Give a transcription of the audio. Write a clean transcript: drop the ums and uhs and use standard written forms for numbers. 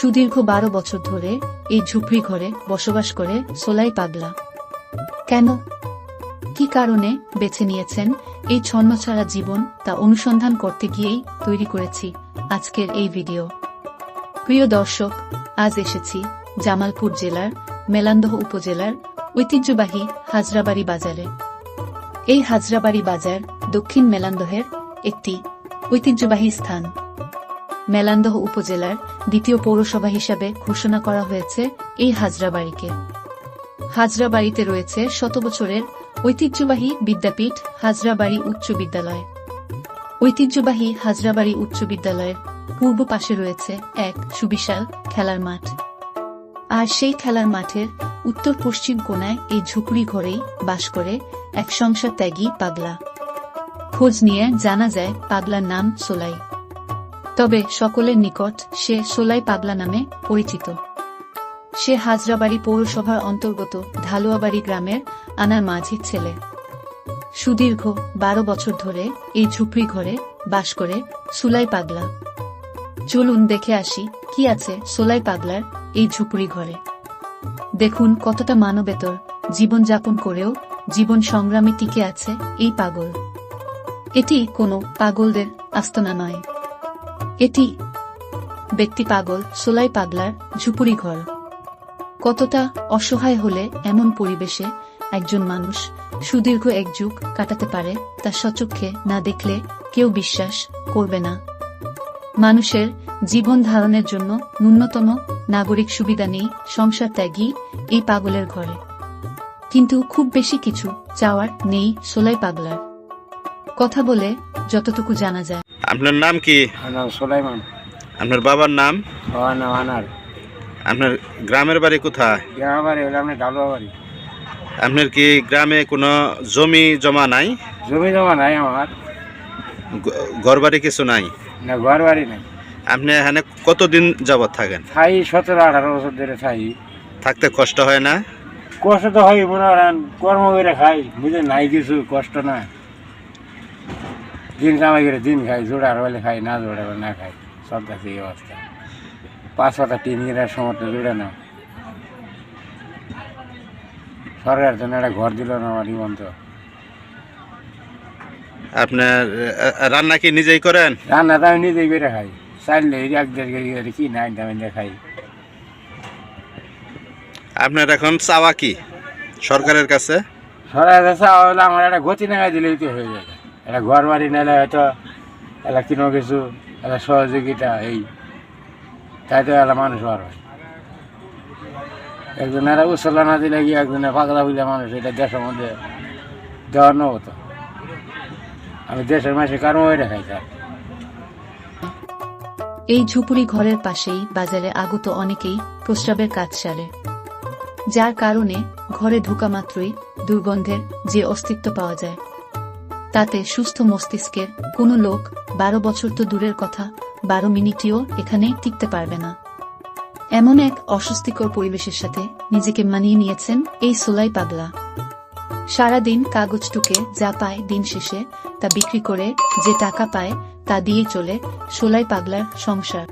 সুদীর্ঘ 12 বছর ধরে এই ঝুপড়ি ঘরে বসবাস করে সোলাই পাগলা। কেন, কি কারণে বেছে নিয়েছেন এই ছন্নছাড়া জীবন, তা অনুসন্ধান করতে গিয়েই তৈরি করেছি আজকের এই ভিডিও। প্রিয় দর্শক, আজ এসেছি জামালপুর জেলার মেলান্দহ উপজেলার ঐতিহ্যবাহী হাজরাবাড়ি বাজারে। এই হাজরাবাড়ি বাজার দক্ষিণ মেলান্দহের একটি ঐতিহ্যবাহী স্থান। মেলান্দহ উপজেলার দ্বিতীয় পৌরসভা হিসাবে ঘোষণা করা হয়েছে এই হাজরাবাড়িকে। হাজরাবাড়িতে রয়েছে শত বছরের ঐতিহ্যবাহী বিদ্যাপীঠ হাজরাবাড়ি উচ্চ বিদ্যালয়। ঐতিহ্যবাহী হাজরাবাড়ি উচ্চ বিদ্যালয়ের পূর্ব পাশে রয়েছে এক সুবিশাল খেলার মাঠ। আর সেই খেলার মাঠের উত্তর পশ্চিম কোণায় এই ঝুপড়ি ঘরেই বাস করে এক সংসার ত্যাগী পাগলা। খোঁজ নিয়ে জানা যায় পাগলার নাম সোলাই। তবে সকলের নিকট সে সোলাই পাগলা নামে পরিচিত। সে হাজরাবাড়ি পৌরসভার অন্তর্গত ঢালুয়াবাড়ি গ্রামের আনার মাঝির ছেলে। সুদীর্ঘ 12 বছর ধরে এই ঝুপড়ি ঘরে বাস করে সোলাই পাগলা। চলুন দেখে আসি কি আছে সোলাই পাগলার এই ঝুপড়ি ঘরে। দেখুন কতটা মানবেতর জীবনযাপন করেও জীবন সংগ্রামে টিকে আছে এই পাগল। এটি কোনো পাগলদের আস্তানা নয়, এটি ব্যক্তি পাগল সোলাই পাগলার ঝুপড়ি ঘর। কতটা অসহায় হলে এমন পরিবেশে একজন মানুষ সুদীর্ঘ এক যুগ কাটাতে পারে তা স্বচক্ষে না দেখলে কেউ বিশ্বাস করবে না। মানুষের জীবন ধারণের জন্য ন্যূনতম নাগরিক সুবিধা নেই সংসার ত্যাগী এই পাগলের ঘরে। কিন্তু খুব বেশি কিছু চাওয়ার নেই সোলাই পাগলার। কথা বলে যতটুকু জানা যায়। আপনার নাম কি? সুলাইমান। আপনার বাবার নাম? আনার। আপনার গ্রামের বাড়ি কোথায়? গ্রামের বাড়ি হলো আপনার ঢালুয়াবাড়ি। আপনার কি গ্রামে কোনো জমি জমা নাই? জমি জমা নাই আমার। ঘর বাড়ি কিছু নাই? না, ঘর বাড়ি নাই। আপনি এখানে কতদিন যাবৎ থাকেন? থাই 17-18 বছর ধরে থাই। থাকতে কষ্ট হয় না? কষ্ট তো হয়, মনে করেন কর্ম করে খাই, বুঝে নাই কিছু কষ্ট না। দিন কামাই করে দিন খাই, জোড়ার হলে খাই, না জোড়া না খাই, সব কাছে এই অবস্থা। 5 পাতা টিন কেনার সময় তো জোড়ে না। সরকার জন্য একটা ঘর দিল না আমার জীবন। তো আপনার রান্না কি নিজেই করেন? রান্না তো আমি নিজেই করে খাই, চাইলে 1-1.5 কেজি করে কি নাই আমি খাই। আপনার এখন চাওয়া কি সরকারের কাছে? সরকারের কাছে হলে আমার একটা গতি নাগাই দিলেই তো হয়ে যাবে। একটা ঘর বাড়ি নিলে হয়তো একটা কোনো কিছু একটা সহযোগিতা, এই তাই তো একটা মানুষ বার হয়। একজন একটা উৎসলা না দিলে কি একজনের পাগলা বুঝলে মানুষ এটা দেশের মধ্যে দেওয়ানো হতো। আমি দেশের মাসে কারো ওইটা খাই স্যার। এই ঝুপড়ি ঘরের পাশেই বাজারে আগত অনেকেই প্রস্রাবের কাজ সারে, যার কারণে ঘরে ঢোকা মাত্রই দুর্গন্ধের যে অস্তিত্ব পাওয়া যায়, তাতে সুস্থ মস্তিষ্কের কোনো লোক 12 বছর তো দূরের কথা 12 মিনিটও এখানে টিকতে পারবে না। এমন এক অস্বস্তিকর পরিবেশের সাথে নিজেকে মানিয়ে নিয়েছেন এই সোলাই পাগলা। সারাদিন কাগজ টুকে যা পায় দিন শেষে তা বিক্রি করে যে টাকা পায় তা দিয়ে চলে সোলাই পাগলার সংসার।